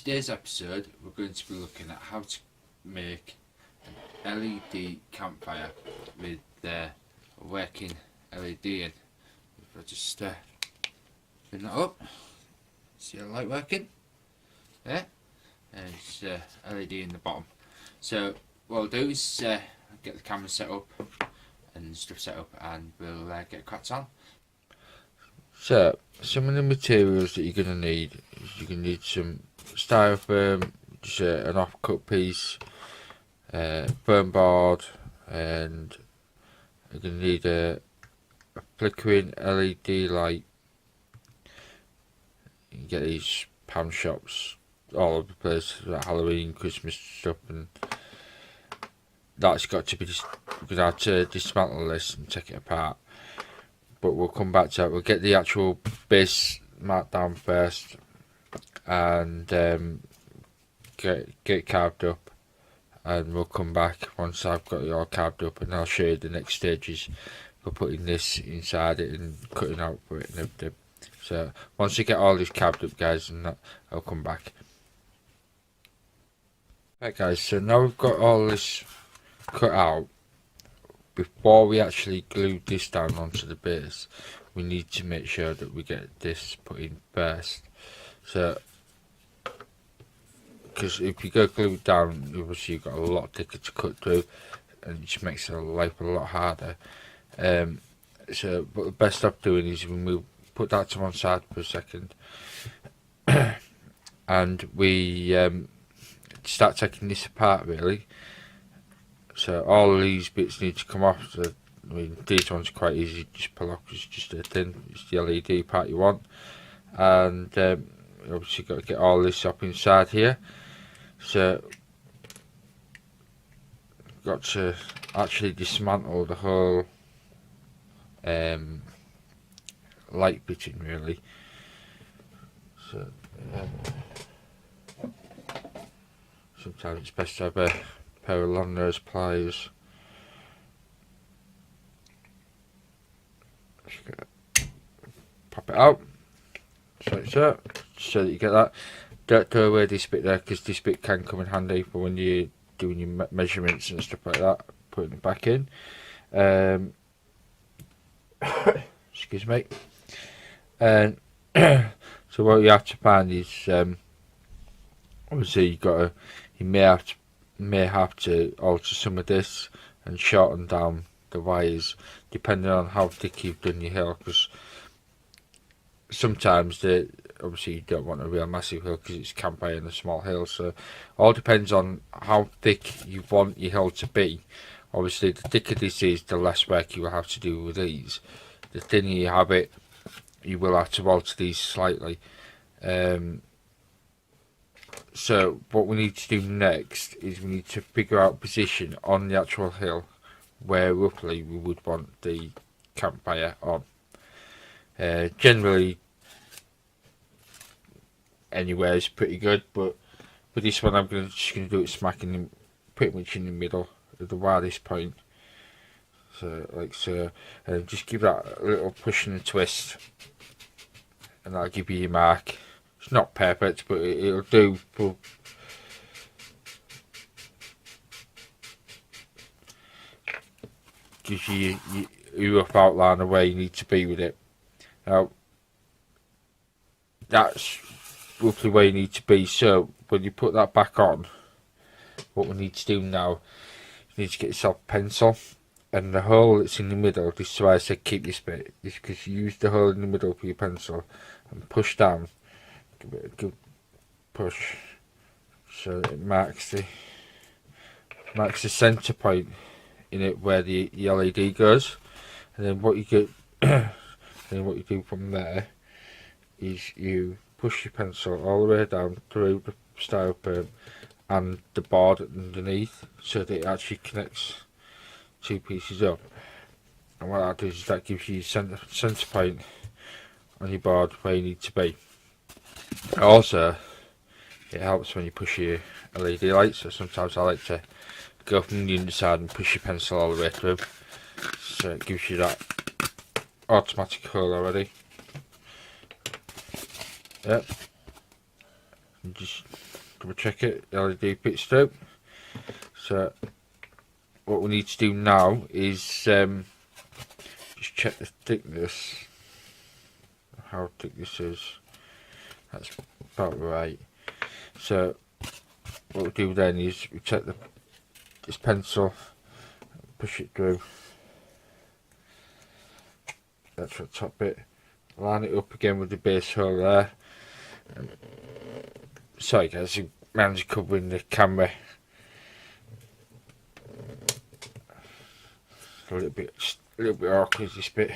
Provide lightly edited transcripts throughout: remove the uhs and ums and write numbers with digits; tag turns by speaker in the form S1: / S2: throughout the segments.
S1: today's episode we're going to be looking at how to make an LED campfire with the working LED in. If I just spin that up, see the light working there, and it's LED in the bottom. So what I'll do is get the camera set up and stuff set up, and we'll get cracked on. So some of the materials that you're going to need is you're going to need some styrofoam, just an off-cut piece, foam board, and you're going to need a flickering LED light. You can get these pound shops all over the place, like Halloween, Christmas stuff, and that's got to be we're going to have to dismantle this and take it apart. But we'll come back to that. We'll get the actual base marked down first, and get it carved up, and we'll come back once I've got it all carved up, and I'll show you the next stages for putting this inside it and cutting out for it and everything. So once we get all this carved up, guys, and that, I'll come back. Right, guys, so now we've got all this cut out. Before we actually glue this down onto the base, we need to make sure that we get this put in first. So, because if you go glue down, obviously you've got a lot thicker to cut through, and it just makes the life a lot harder. So, but the best stuff doing is we put that to one side for a second, and we start taking this apart really. So all of these bits need to come off. So, I mean, these ones are quite easy, just pull off, it's just a thin, it's the LED part you want. And obviously got to get all this up inside here. So got to actually dismantle the whole light fitting really. So sometimes it's best to have a pair of long nose pliers. Pop it out, so that you get that. Don't throw away this bit there, because this bit can come in handy for when you're doing your measurements and stuff like that. Putting it back in. Excuse me. And so what you have to find is obviously you may have to alter some of this and shorten down the wires depending on how thick you've done your hill, because sometimes obviously you don't want a real massive hill because it's campfire in a small hill, so all depends on how thick you want your hill to be. Obviously the thicker this is, the less work you will have to do with these. The thinner you have it, you will have to alter these slightly. So what we need to do next is we need to figure out position on the actual hill where roughly we would want the campfire on. Generally anywhere is pretty good, but for this one I'm just going to do it smack in pretty much in the middle of the widest point. So like so, and just give that a little push and a twist, and that'll give you your mark. It's not perfect, but it'll do. Gives you your rough outline of where you need to be with it. Now, that's roughly where you need to be. So when you put that back on, what we need to do now, you need to get yourself a pencil, and the hole that's in the middle. This is why I said keep this bit. Is because you use the hole in the middle for your pencil and push down. Give it a good push so that it marks the centre point in it where the LED goes, and then what you get then what you do from there is you push your pencil all the way down through the styrofoam and the board underneath, so that it actually connects two pieces up. And what that does is that gives you centre point on your board where you need to be. Also, it helps when you push your LED lights, so sometimes I like to go from the inside and push your pencil all the way through, so it gives you that automatic hole already. Yep. And just double check it, the LED fits through. So what we need to do now is just check the thickness, how thick this is. That's about right. So what we do then is we take this pencil, push it through. That's the top bit. Line it up again with the base hole there. Sorry guys, the man's covering the camera. A little bit awkward this bit.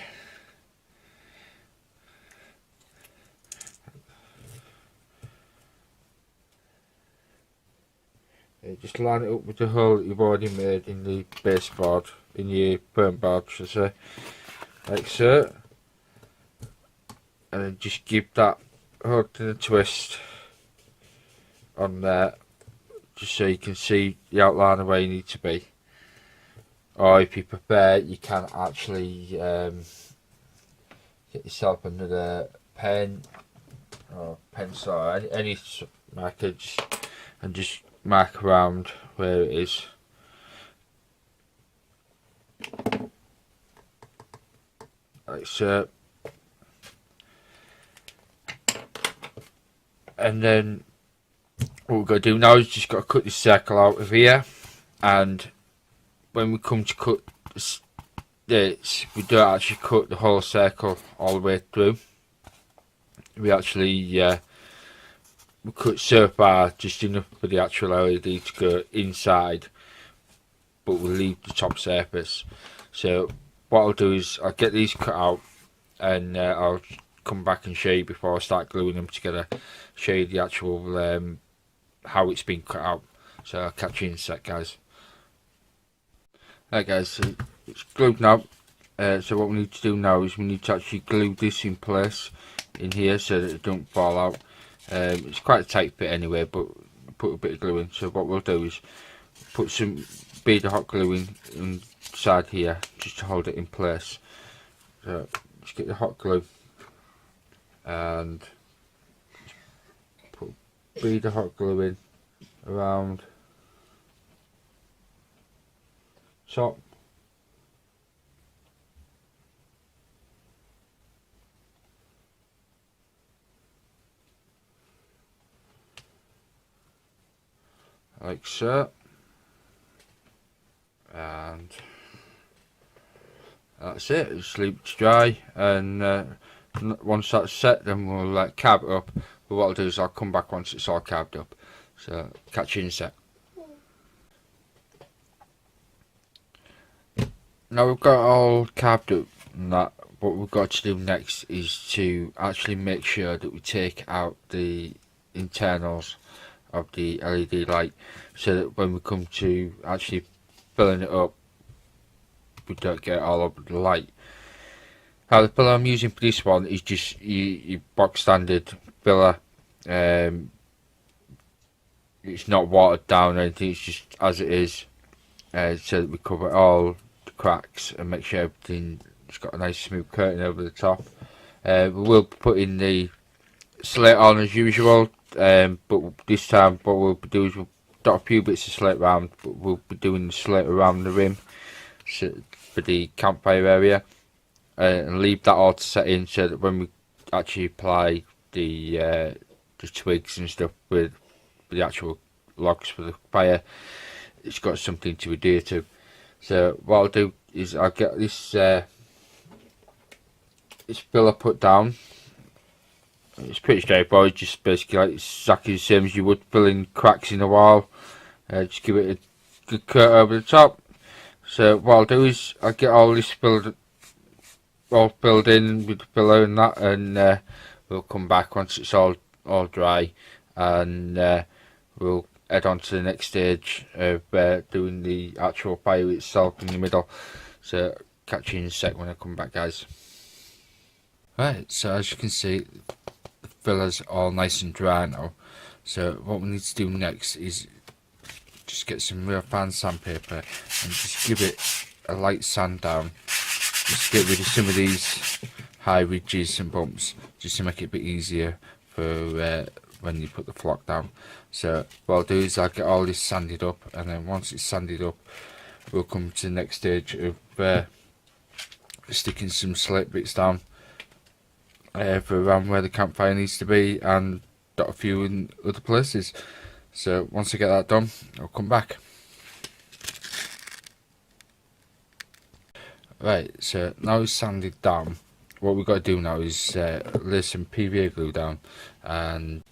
S1: Just line it up with the hole that you've already made in the baseboard, in your burn board, should I say, like so. And then just give that hook to the twist on there, just so you can see the outline of where you need to be. Or if you prefer, you can actually get yourself another pen or pencil or any marker, and just mark around where it is. Like so. And then what we've got to do now is just got to cut this circle out of here, and when we come to cut this, we don't actually cut the whole circle all the way through. We actually we cut so far just enough for the actual LED to go inside, but we'll leave the top surface. So what I'll do is I'll get these cut out, and I'll come back and show you before I start gluing them together, show you the actual how it's been cut out. So I'll catch you in a sec, guys. Right guys, so it's glued now. So what we need to do now is we need to actually glue this in place in here so that it don't fall out. It's quite a tight fit anyway, but put a bit of glue in. So what we'll do is put some bead of hot glue inside here just to hold it in place. So just get the hot glue and put a bead of hot glue in around top. Like so, and that's it. Just leave it to dry, and once that's set, then we'll carve it up. But what I'll do is I'll come back once it's all carved up. So catch you in a sec. Now we've got all carved up and that, what we've got to do next is to actually make sure that we take out the internals of the LED light, so that when we come to actually filling it up, we don't get all over the light. Now the filler I'm using for this one is just your box standard filler. It's not watered down or anything, it's just as it is, so that we cover all the cracks and make sure everything's got a nice smooth coating over the top. We will put in the slate on as usual, but this time what we'll do is we'll dot a few bits of slate round, but we'll be doing the slate around the rim for the campfire area, and leave that all to set in, so that when we actually apply the twigs and stuff with the actual logs for the fire, it's got something to adhere to. So what I'll do is I'll get this filler put down. It's pretty straightforward, just basically like exactly the same as you would filling cracks in the wall. Just give it a good coat over the top. So what I'll do is I'll get all this all filled in with the filler and that, and we'll come back once it's all dry, and we'll head on to the next stage of doing the actual fire itself in the middle. So catch you in a sec when I come back, guys. Right, so as you can see, the filler's all nice and dry now. So what we need to do next is just get some real fine sandpaper and just give it a light sand down, just get rid of some of these high ridges and bumps, just to make it a bit easier for when you put the flock down. So what I'll do is I'll get all this sanded up, and then once it's sanded up, we'll come to the next stage of sticking some slate bits down for around where the campfire needs to be, and dot a few in other places. So once I get that done, I'll come back. Right, so now it's sanded down, what we've got to do now is lay some PVA glue down and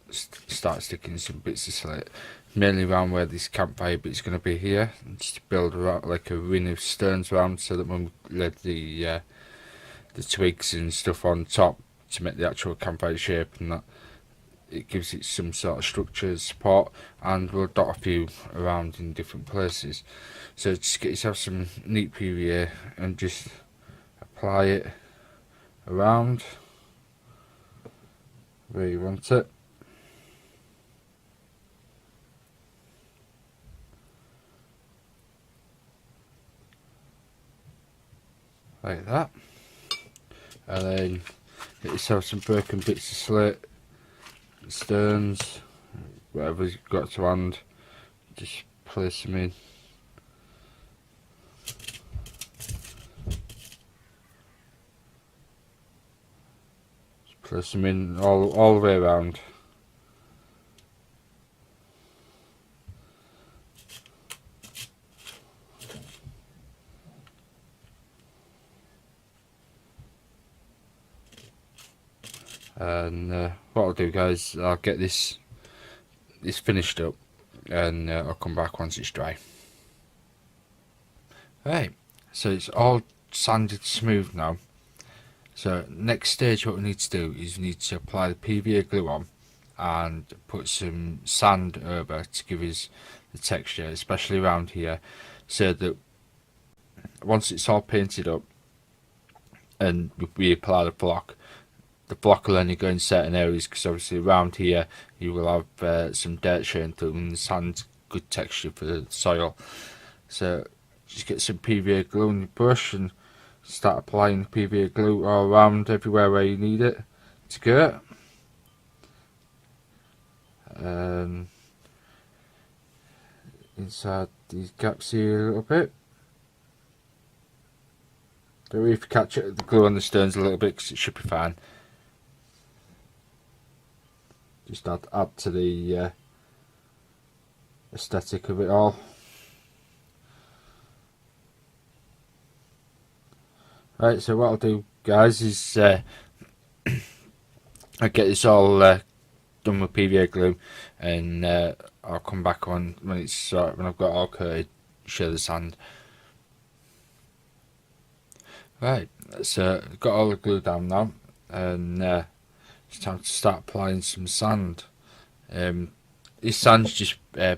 S1: start sticking some bits of slate, mainly around where this campfire bit's going to be here, and just build around like a ring of stones around, so that when we lay the twigs and stuff on top to make the actual campfire shape, and that it gives it some sort of structure support. And we'll dot a few around in different places. So just get yourself some neat PVA and just apply it around where you want it. Like that. And then get yourself some broken bits of slate, stones, whatever you've got to hand, just place them in. Just place them in all the way around. And what I'll do, guys, I'll get this finished up, and I'll come back once it's dry. Right, so it's all sanded smooth now. So next stage, what we need to do is we need to apply the PVA glue on and put some sand over to give us the texture, especially around here, so that once it's all painted up and we apply the block will only go in certain areas, because obviously around here you will have some dirt showing through, and the sand's good texture for the soil. So just get some PVA glue on your brush and start applying PVA glue all around everywhere where you need it to go. Inside these gaps here a little bit. Don't worry if you catch it, the glue on the stones a little bit, because it should be fine. Just add to the aesthetic of it all. Right, so what I'll do, guys, is I'll get this all done with PVA glue, and I'll come back on when it's when I've got all coated, show the sand. Right, so got all the glue down now, and it's time to start applying some sand. This sand's just a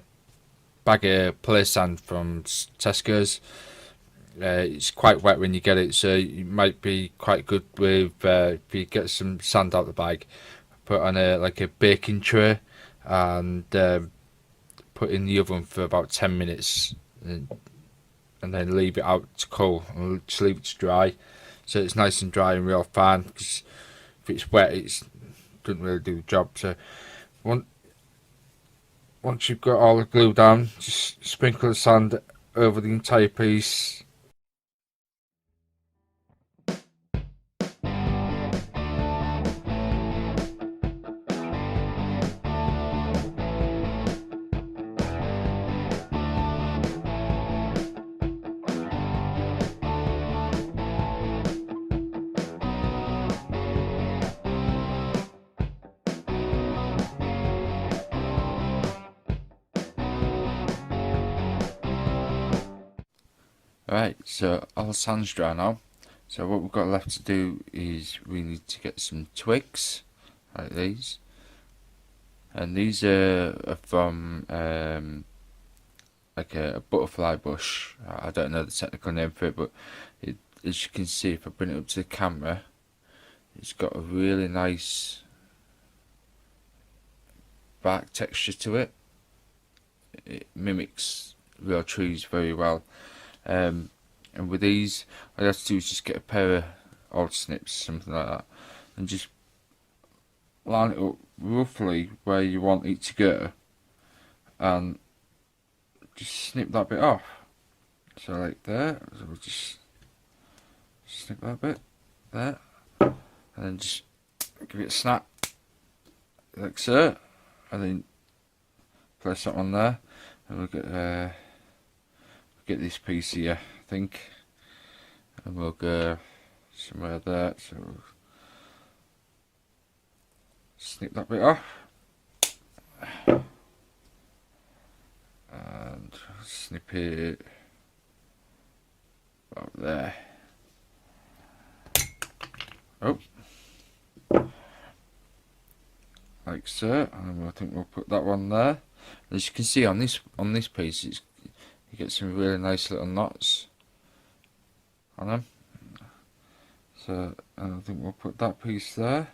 S1: bag of play sand from Tesco's. It's quite wet when you get it, so it might be quite good with if you get some sand out of the bag, put on like a baking tray, and put in the oven for about 10 minutes, and then leave it out to cool, and just leave it to dry, so it's nice and dry and real fine, because if it's wet it doesn't really do the job. So once you've got all the glue down, just sprinkle the sand over the entire piece. Right, so all the sand's dry now, so what we've got left to do is we need to get some twigs like these, and these are from like a butterfly bush. I don't know the technical name for it, but as you can see, if I bring it up to the camera, it's got a really nice bark texture to it. It mimics real trees very well. And with these, all you have to do is just get a pair of old snips, something like that, and just line it up roughly where you want it to go, and just snip that bit off. So like there, so we'll just snip that bit there, and then just give it a snap like so, and then place that on there, and we'll get this piece here, I think, and we'll go somewhere there. So we'll snip that bit off, and snip it up there. Oh, like so, and I think we'll put that one there. As you can see on this piece, you get some really nice little knots on them. So I think we'll put that piece there.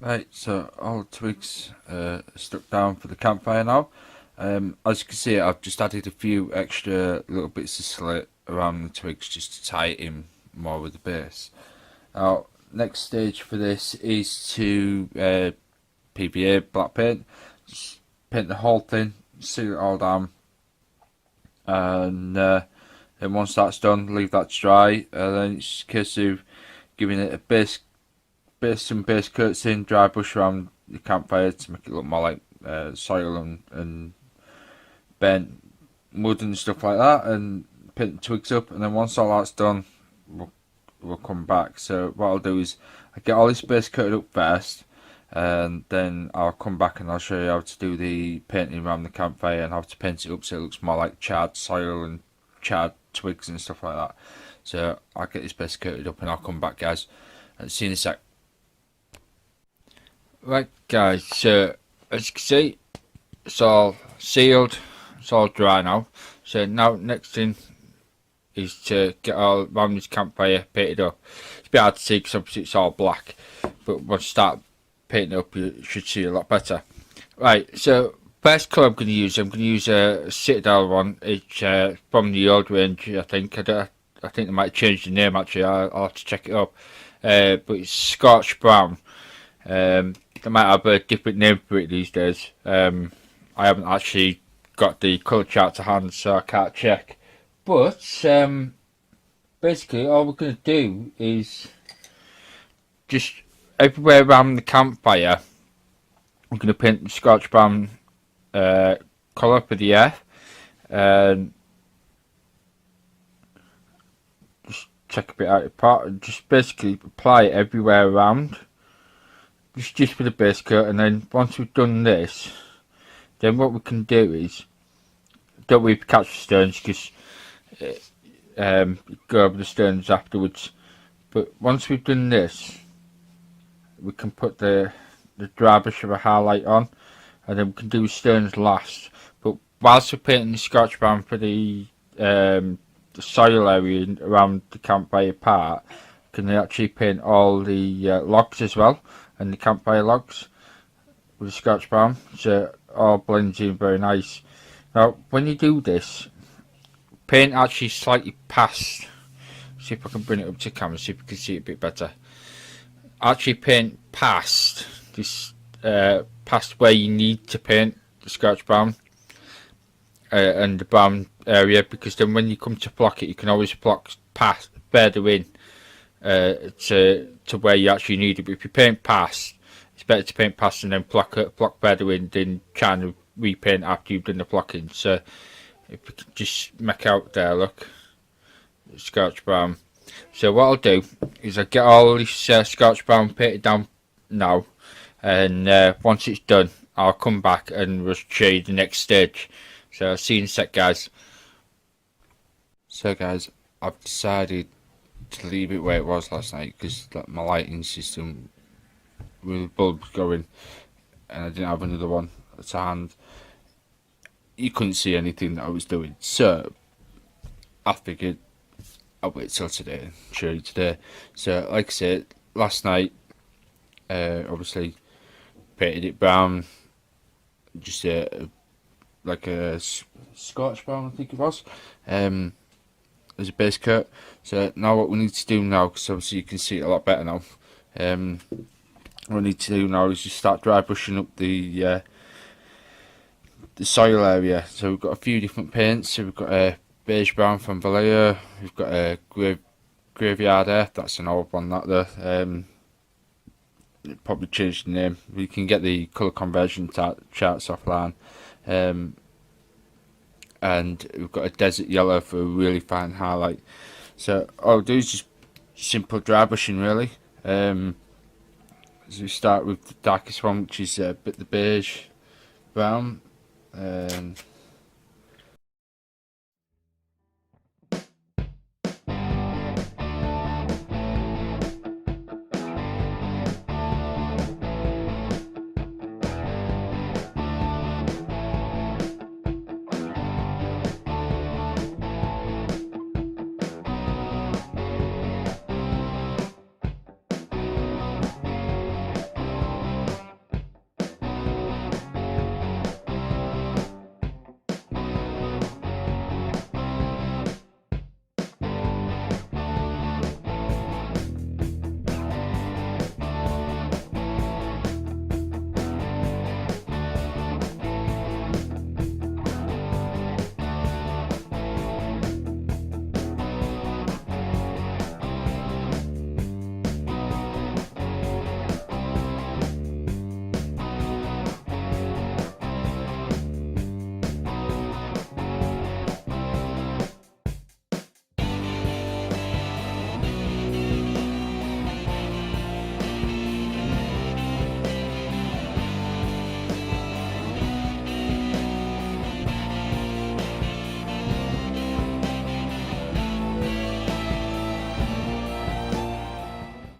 S1: Right, so all the twigs are stuck down for the campfire now. As you can see, I've just added a few extra little bits of slit around the twigs just to tie it in more with the base. Now, next stage for this is to PVA black paint. Just paint the whole thing, seal it all down, and then once that's done, leave that to dry. And then it's just a case of giving it a some base coats in, dry brush around the campfire to make it look more like soil and bent wood and stuff like that, and paint the twigs up. And then once all that's done, we'll come back. So what I'll do is I get all this base coated up first, and then I'll come back and I'll show you how to do the painting around the campfire and how to paint it up so it looks more like charred soil and charred twigs and stuff like that. So I'll get this base coated up and I'll come back, guys, and see you in a sec. Right, guys, so as you can see, it's all sealed, it's all dry now. So now next thing is to get all around this campfire painted up. It's a bit hard to see because obviously it's all black, but once you start painting up you should see a lot better. Right, so first colour I'm going to use a Citadel one. It's from the old range, I think. I think they might change the name actually, I'll have to check it up. But it's Scorched Brown. They might have a different name for it these days. I haven't actually got the colour chart to hand, so I can't check. But basically, all we're going to do is just everywhere around the campfire, we're going to paint the Scorched Brown colour for the earth, and just check a bit out of the pot, and just basically apply it everywhere around. Just with a base coat, and then once we've done this, then what we can do is, don't we catch the stones because go over the stones afterwards. But once we've done this, we can put the dry brush of a highlight on, and then we can do stones last. But whilst we're painting the Scorched Brown for the soil area around the campfire part, can actually paint all the logs as well, and the campfire logs with the Scorched Brown, so it all blends in very nice. Now when you do this, paint actually slightly past, see if I can bring it up to camera, see if you can see it a bit better. Actually paint past this, past where you need to paint the Scorched Brown and the brown area, because then when you come to block it, you can always block past further in to where you actually need it. But if you paint past, it's better to paint past and then block further in than trying to repaint after you've done the blocking. So if you can just make out there, look, Scorched Brown.
S2: So what I'll do is I'll get all this Scotch Brown painted down now, and once it's done, I'll come back and we'll show you the next stage. So I'll see you in a sec, guys.
S1: So guys, I've decided to leave it where it was last night because my lighting system with the bulbs going, and I didn't have another one at hand. You couldn't see anything that I was doing, so I figured I'll wait till today and show you today. So like I said, last night, obviously painted it brown, just like a Scotch brown, I think it was, as a base coat. So now what we need to do now, because obviously you can see it a lot better now, what we need to do now is just start dry brushing up the soil area. So we've got a few different paints. So we've got a beige brown from Vallejo, we've got a Graveyard Earth, that's an old one that there. Probably changed the name. We can get the colour conversion charts offline. And we've got a desert yellow for a really fine highlight. So all I'll do is just simple dry brushing really. So we start with the darkest one, which is a bit the beige brown.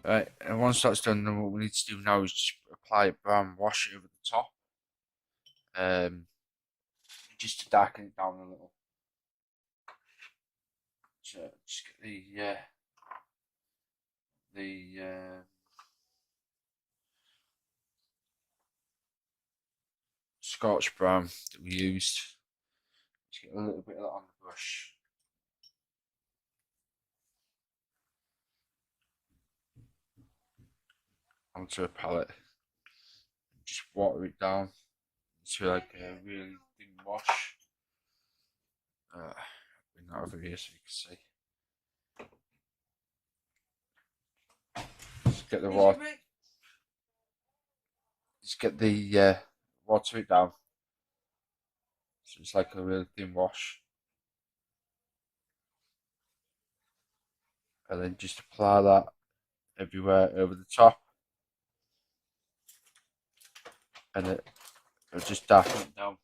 S1: Right, and once that's done, then what we need to do now is just apply a brown wash over the top, just to darken it down a little. So just get the Scotch brown that we used. Just get a little bit of that on the brush. Onto a palette. Just water it down into like a really thin wash. Bring that over here so you can see. Just get the water. Just get the water it down. So it's like a really thin wash. And then just apply that everywhere over the top. And it'll just darken it down.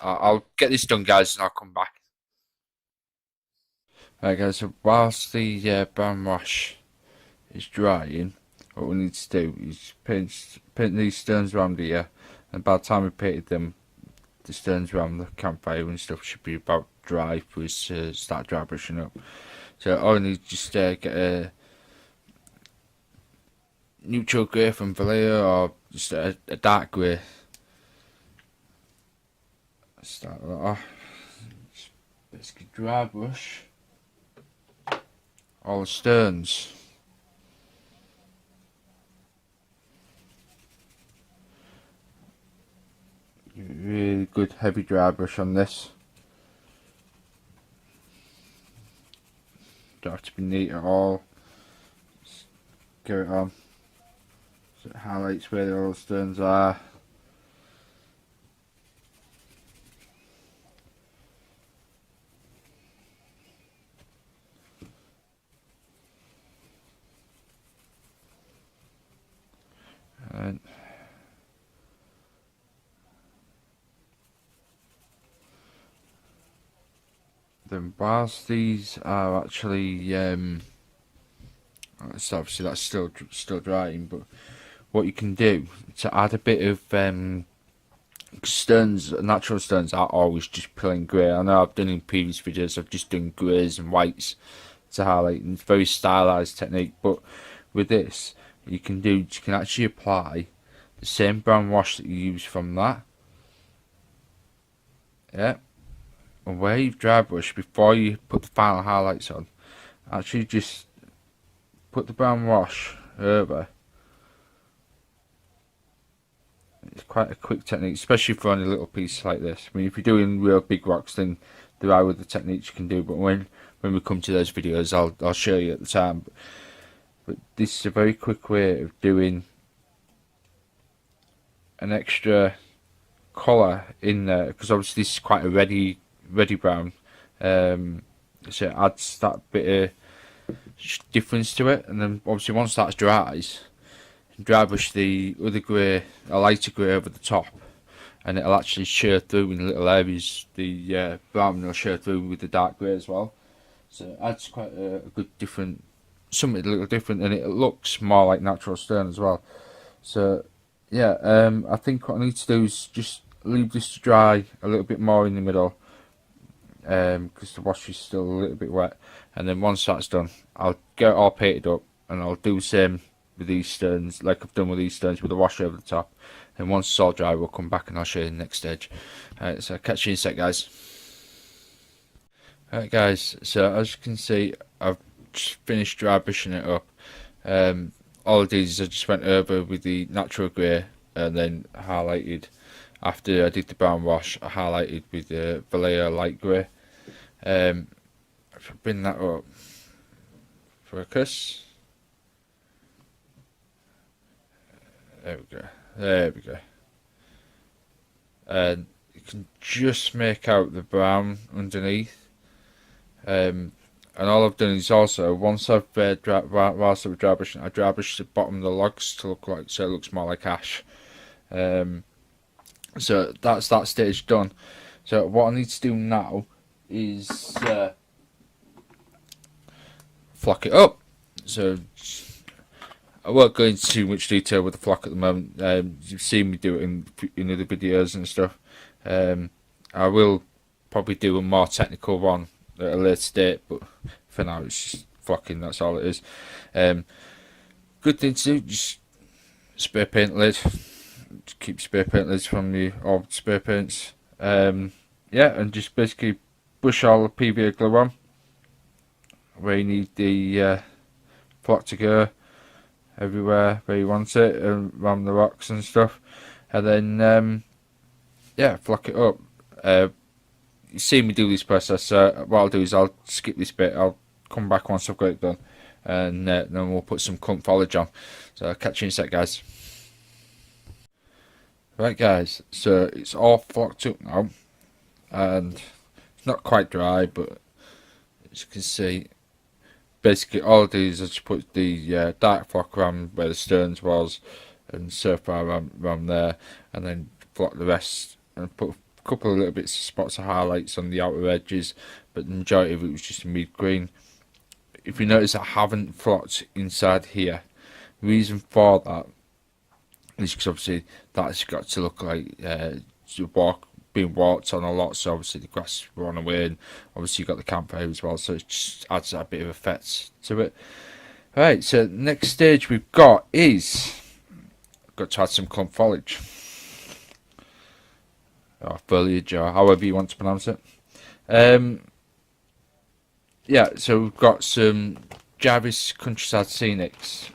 S1: I'll get this done, guys, and I'll come back. Right, guys, so whilst the brown wash is drying, what we need to do is paint these stones around here, and by the time we painted them, the stones around the campfire and stuff should be about dry for us to start dry brushing up. So all I need is just get a neutral grey from Vallejo or just a dark grey. Start that off. Just basically dry brush all the stones. Really good heavy dry brush on this. Don't have to be neat at all. Just get it on so it highlights where all the stones are. then whilst these are actually, so obviously that's still drying, but what you can do to add a bit of stones, natural stones are always just plain grey. I know I've done in previous videos, I've just done greys and whites to highlight, and it's a very stylised technique, but with this you can actually apply the same brown wash that you use from that, yeah, and where you've dry brushed before you put the final highlights on, actually just put the brown wash over. It's quite a quick technique, especially for only little pieces like this. I mean, if you're doing real big rocks, then there are other techniques you can do, but when we come to those videos, I'll show you at the time. But this is a very quick way of doing an extra colour in there, because obviously this is quite a ready brown, so it adds that bit of difference to it. And then obviously once that dries, dry brush the other grey, a lighter grey over the top, and it'll actually show through in little areas. The brown will show through with the dark grey as well, so it adds quite a good different, something a little different, and it looks more like natural stone as well. So yeah, I think what I need to do is just leave this to dry a little bit more in the middle, because the wash is still a little bit wet, and then once that's done, I'll get it all painted up, and I'll do the same with these stones like I've done with these stones, with the wash over the top. And once it's all dry, we'll come back and I'll show you the next stage. Alright, so catch you in a sec, guys. Alright guys, so as you can see, I've just finished dry brushing it up. All of these I just went over with the natural grey, and then highlighted after I did the brown wash. I highlighted with the Vallejo light grey. If I bring that up, focus. There we go. And you can just make out the brown underneath. And all I've done is also, once I've whilst I was dry brushing, I dry brushed the bottom of the logs to look like, so it looks more like ash. So that's that stage done. So what I need to do now is flock it up. So I won't go into too much detail with the flock at the moment. You've seen me do it in other videos and stuff. I will probably do a more technical one at a later date, but for now it's just flocking, that's all it is. Good thing to do, just spray paint lid. Just keep spray paint lids from the old spray paints. Yeah, and just basically brush all the PVA glue on where you need the flock to go, everywhere where you want it, around the rocks and stuff, and then yeah, flock it up. You see me do this process, so what I'll do is I'll skip this bit, I'll come back once I've got it done, and then we'll put some clump foliage on. So I'll catch you in a sec, guys. Right guys, so it's all flocked up now, and it's not quite dry, but as you can see, basically all I do is I just put the dark flock around where the stones was, and surf around there, and then flock the rest, and put a couple of little bits of spots of highlights on the outer edges, but the majority of it was just mid green. If you notice, I haven't flocked inside here. The reason for that is because obviously that's got to look like being walked on a lot, so obviously the grass is run away, and obviously you've got the campfire as well, so it just adds that bit of effect to it. Right, so the next stage we've got is got to add some clump foliage, or foliage, or however you want to pronounce it. Yeah, so we've got some Jarvis Countryside Scenics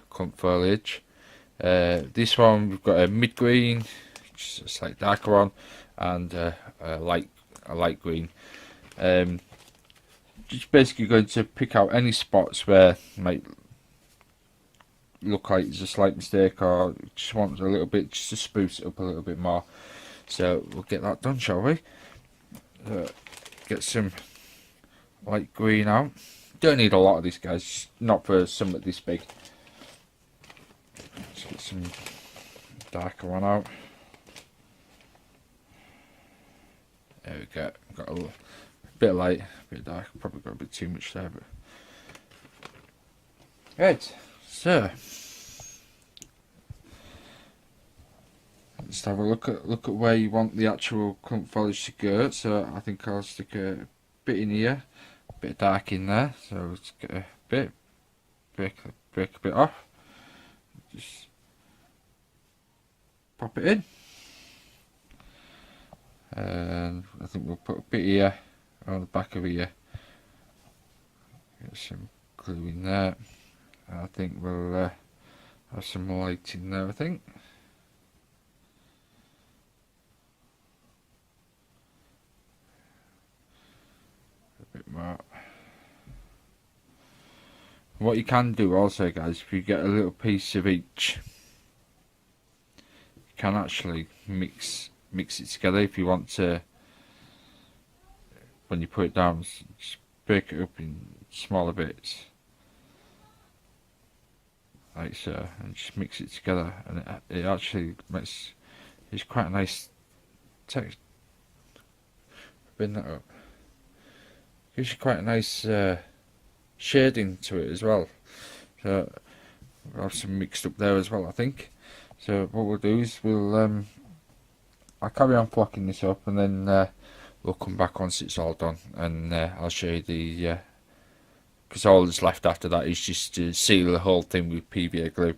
S1: clump foliage. This one we've got a mid green, just a slight darker one, and a light green. Just basically going to pick out any spots where it might look like it's a slight mistake, or just want a little bit, just to spruce it up a little bit more. So we'll get that done, shall we? Get some light green out. Don't need a lot of these guys, not for something this big. Let's get some darker one out.
S2: There we go. Got a little bit of light, a bit dark. Probably got a bit too much there, but right. So let's have a look at where you want the actual clump foliage to go. So I think I'll stick a bit in here, a bit of dark in there. So let's get a bit, break a bit off, just pop it in, and I think we'll put a bit here on the back of here. Get some glue in there. I think we'll have some light in there. I think. More. What you can do also, guys, if you get a little piece of each, you can actually mix it together if you want to. When you put it down, just break it up in smaller bits, like so, and just mix it together, and it actually makes it's quite a nice texture. Bring that up. Gives you quite a nice shading to it as well. So we'll have some mixed up there as well, I think. So what we'll do is I'll carry on flocking this up, and then we'll come back once it's all done, and I'll show you the because all that's left after that is just to seal the whole thing with PVA glue,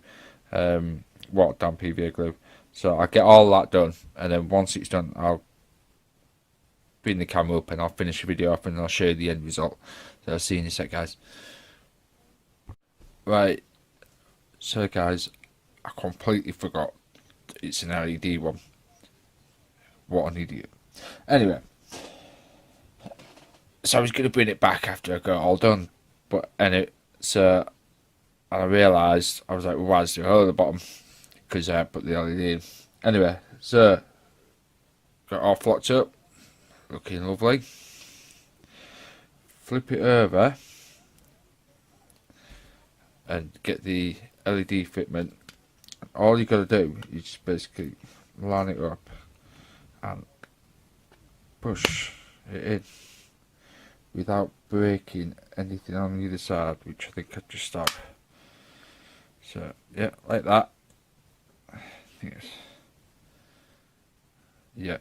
S2: watered down PVA glue. So I'll get all that done, and then once it's done, I'll bring the camera up and I'll finish the video off, and I'll show you the end result. So I'll see you in a sec, guys. Right, so guys, I completely forgot it's an LED one. What an idiot. Anyway, so I was going to bring it back after I got it all done, but so I realised, I was like, well, why is there a hole at the bottom? Because I put the LED in. Anyway, so got it all flocked up, looking lovely. Flip it over and get the LED fitment. All you got to do is just basically line it up and push it in without breaking anything on the other side, which I think I just stopped. So yeah, like that. I think it's, yeah,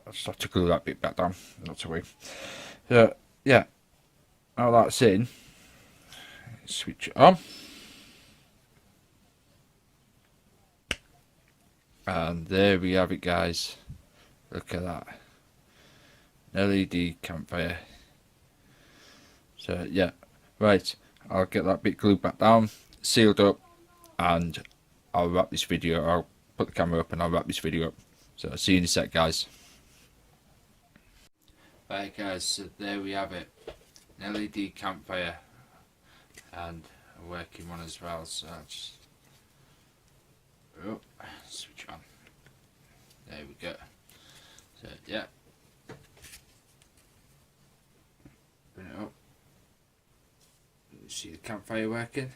S2: I'll just have to glue that bit back down, not to worry. So yeah, now that's in, switch it on, and there we have it, guys. Look at that, LED campfire. So yeah, right, I'll get that bit glued back down, sealed up, and I'll wrap this video. I'll put the camera up and I'll wrap this video up. So I'll see you in a sec, guys. Right guys, so there we have it, an LED campfire, and a working one as well. So I'll just switch on. There we go. So yeah, bring it up. You see the campfire working.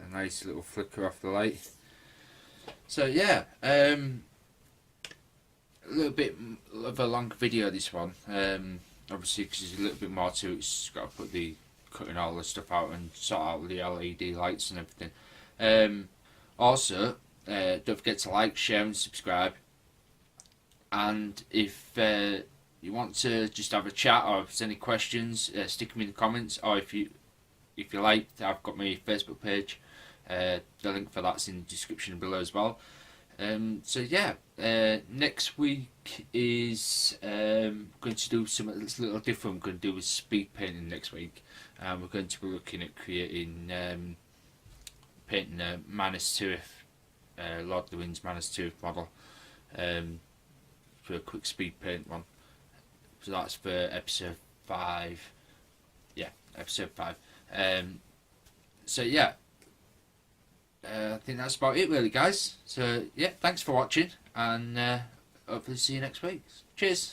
S2: A nice little flicker off the light. So yeah, a little bit of a long video, this one. Obviously, because there's a little bit more to it. It's got to put cutting all the stuff out and sort out the LED lights and everything. Also, don't forget to like, share, and subscribe. And if you want to just have a chat, or if there's any questions, stick them in the comments. Or if you like, I've got my Facebook page. The link for that's in the description below as well. So yeah, next week is going to do something that's a little different. We're going to do a speed painting next week, and we're going to be looking at creating painting a Manus Tirith, Lord of the Rings Manus Tirith model, for a quick speed paint one. So that's for episode 5. Yeah, episode 5. So yeah, I think that's about it really, guys. So yeah, thanks for watching, and hopefully see you next week. Cheers.